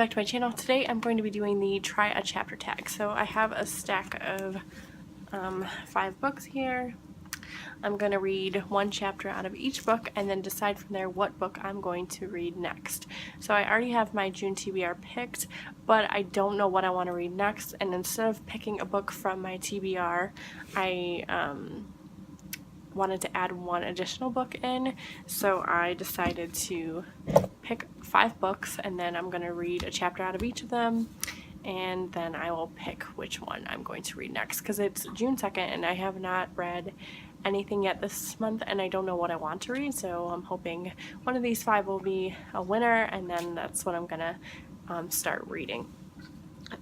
back to my channel. Today I'm going to be doing the try a chapter tag. So I have a stack of 5 books here. I'm going to read one chapter out of each book and then decide from there what book I'm going to read next. So I already have my June TBR picked, but I don't know what I want to read next, and instead of picking a book from my TBR, I wanted to add one additional book in, so I decided to pick 5 books, and then I'm going to read a chapter out of each of them, and then I will pick which one I'm going to read next, because it's June 2nd and I have not read anything yet this month, and I don't know what I want to read, so I'm hoping one of these 5 will be a winner, and then that's what I'm going to start reading.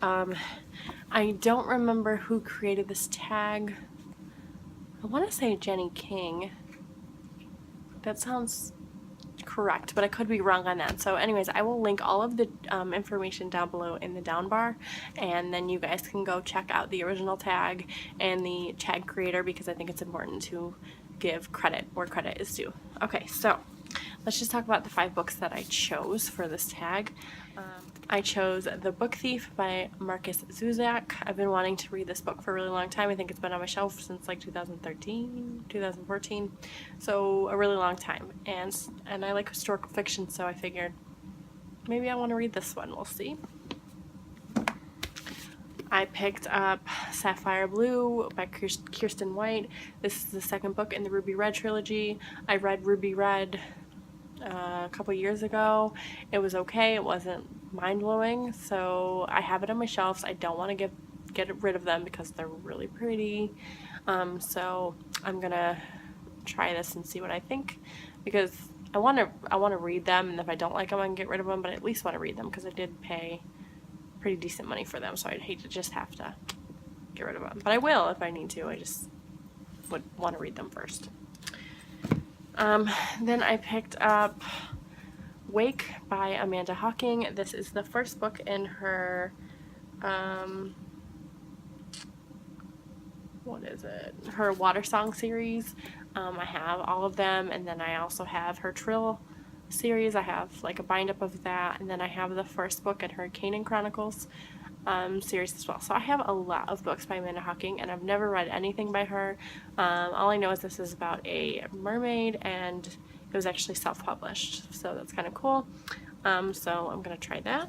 I don't remember who created this tag. I want to say Jenny King. That sounds correct, but I could be wrong on that. So anyways, I will link all of the information down below in the down bar, and then you guys can go check out the original tag and the tag creator, because I think it's important to give credit where credit is due. Okay, so let's just talk about the 5 books that I chose for this tag. I chose The Book Thief by Marcus Zuzak. I've been wanting to read this book for a really long time. I think it's been on my shelf since like 2013, 2014, so a really long time. And I like historical fiction, so I figured maybe I want to read this one. We'll see. I picked up Sapphire Blue by Kirsten White. This is the 2nd book in the Ruby Red trilogy. I read Ruby Red a couple years ago. It was okay. It wasn't mind-blowing, so I have it on my shelves. I don't want to get rid of them because they're really pretty, so I'm gonna try this and see what I think, because I want to read them, and if I don't like them I can get rid of them, but I at least want to read them because I did pay pretty decent money for them, so I'd hate to just have to get rid of them, but I will if I need to. I just would want to read them first. Then I picked up Wake by Amanda Hawking. This is the 1st book in her, what is it? Her Water Song series. I have all of them, and then I also have her Trill series. I have like a bind up of that, and then I have the 1st book in her Canaan Chronicles series as well. So I have a lot of books by Amanda Hawking, and I've never read anything by her. All I know is this is about a mermaid, and it was actually self-published, so that's kind of cool. So I'm gonna try that.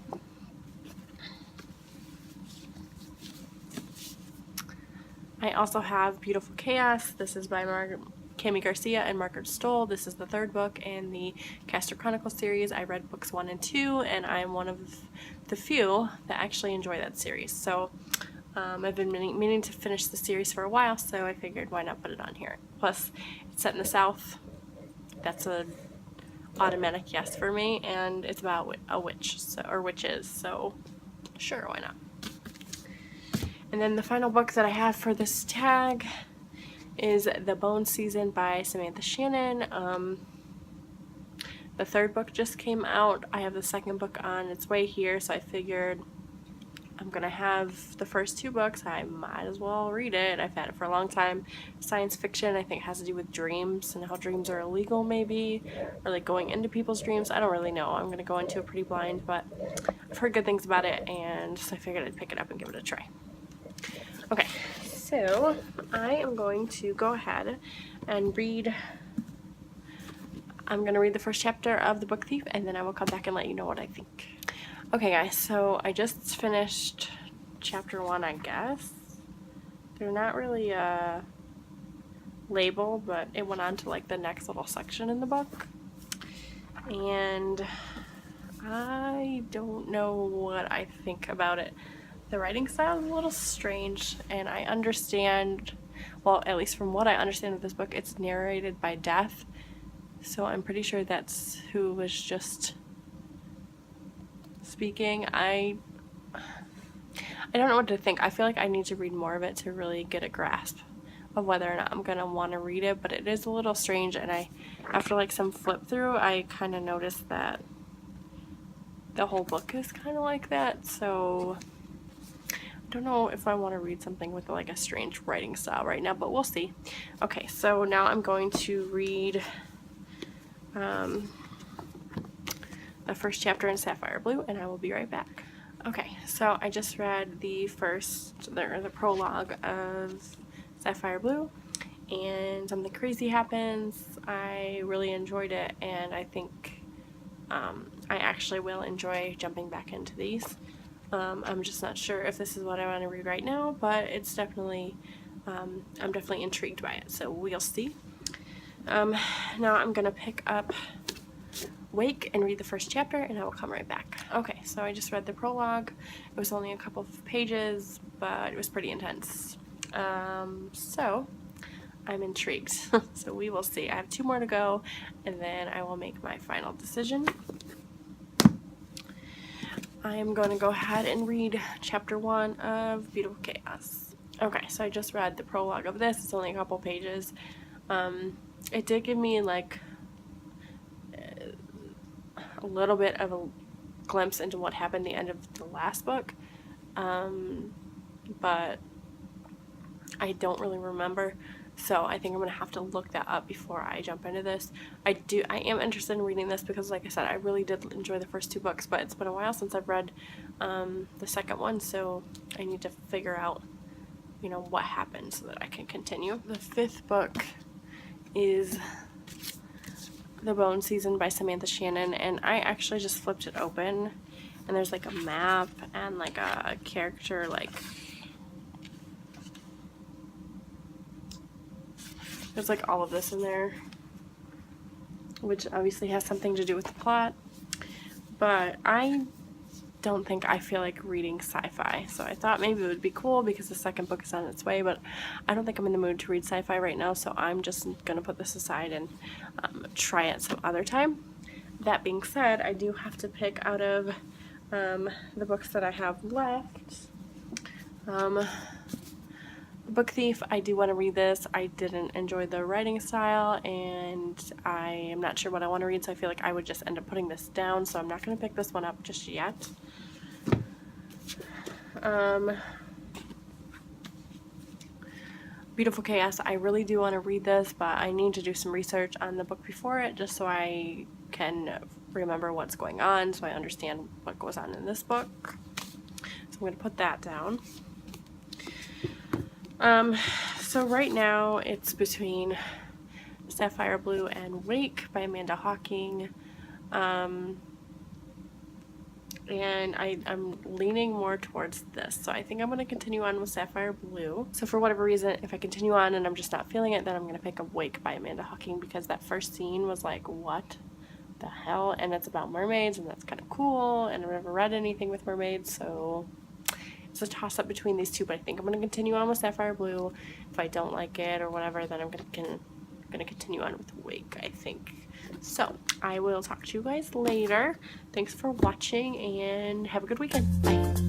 I also have Beautiful Chaos. This is by Cami Garcia and Margaret Stoll. This is the 3rd book in the Castor Chronicles series. I read books 1 and 2, and I'm one of the few that actually enjoy that series. So I've been meaning to finish the series for a while, so I figured why not put it on here. Plus, it's set in the South. That's an automatic yes for me, and it's about a witch, or witches, so sure, why not. And then the final book that I have for this tag is The Bone Season by Samantha Shannon. The 3rd book just came out. I have the 2nd book on its way here, so I figured I'm gonna have the first 2 books. I might as well read it. I've had it for a long time. Science fiction, I think, has to do with dreams and how dreams are illegal, maybe, or like going into people's dreams. I don't really know. I'm gonna go into it pretty blind, but I've heard good things about it, and so I figured I'd pick it up and give it a try. Okay, so I am going to go ahead and read. I'm gonna read the 1st chapter of The Book Thief, and then I will come back and let you know what I think. Okay guys, so I just finished chapter 1, I guess. They're not really labeled, but it went on to like the next little section in the book. And I don't know what I think about it. The writing style is a little strange, and I understand, well, at least from what I understand of this book, it's narrated by Death. So I'm pretty sure that's who was just speaking. I don't know what to think. I feel like I need to read more of it to really get a grasp of whether or not I'm gonna want to read it, but it is a little strange, and after like some flip through, I kind of noticed that the whole book is kind of like that, so I don't know if I want to read something with like a strange writing style right now, but we'll see. Okay, so now I'm going to read the the first chapter in Sapphire Blue, and I will be right back. Okay, so I just read the prologue of Sapphire Blue, and something crazy happens. I really enjoyed it, and I think I actually will enjoy jumping back into these. I'm just not sure if this is what I want to read right now, but it's definitely, I'm definitely intrigued by it, so we'll see. Now I'm going to pick up Wake and read the first chapter, and I will come right back. Okay, so I just read the prologue. It was only a couple of pages, but it was pretty intense. So I'm intrigued. So we will see. I have 2 more to go, and then I will make my final decision. I am going to go ahead and read chapter 1 of Beautiful Chaos. Okay, so I just read the prologue of this. It's only a couple pages. It did give me like a little bit of a glimpse into what happened at the end of the last book, but I don't really remember, so I think I'm going to have to look that up before I jump into this. I am interested in reading this because, like I said, I really did enjoy the first 2 books, but it's been a while since I've read the second one, so I need to figure out, you know, what happened so that I can continue. The 5th book is The Bone Season by Samantha Shannon, and I actually just flipped it open, and there's like a map and like a character, like there's like all of this in there, which obviously has something to do with the plot, but I don't think I feel like reading sci-fi, so I thought maybe it would be cool because the second book is on its way, but I don't think I'm in the mood to read sci-fi right now, so I'm just gonna put this aside and try it some other time. That being said, I do have to pick out of the books that I have left. Book Thief, I do want to read this. I didn't enjoy the writing style, and I am not sure what I want to read, so I feel like I would just end up putting this down, so I'm not going to pick this one up just yet. Beautiful Chaos, I really do want to read this, but I need to do some research on the book before it, just so I can remember what's going on, so I understand what goes on in this book. So I'm going to put that down. So right now it's between Sapphire Blue and Wake by Amanda Hawking, and I'm leaning more towards this, so I think I'm going to continue on with Sapphire Blue. So for whatever reason, if I continue on and I'm just not feeling it, then I'm going to pick up Wake by Amanda Hawking, because that first scene was like, what the hell? And it's about mermaids, and that's kind of cool, and I've never read anything with mermaids, so it's a toss-up between these 2, but I think I'm going to continue on with Sapphire Blue. If I don't like it or whatever, then I'm going to continue on with Wake, I think. So, I will talk to you guys later. Thanks for watching, and have a good weekend. Bye.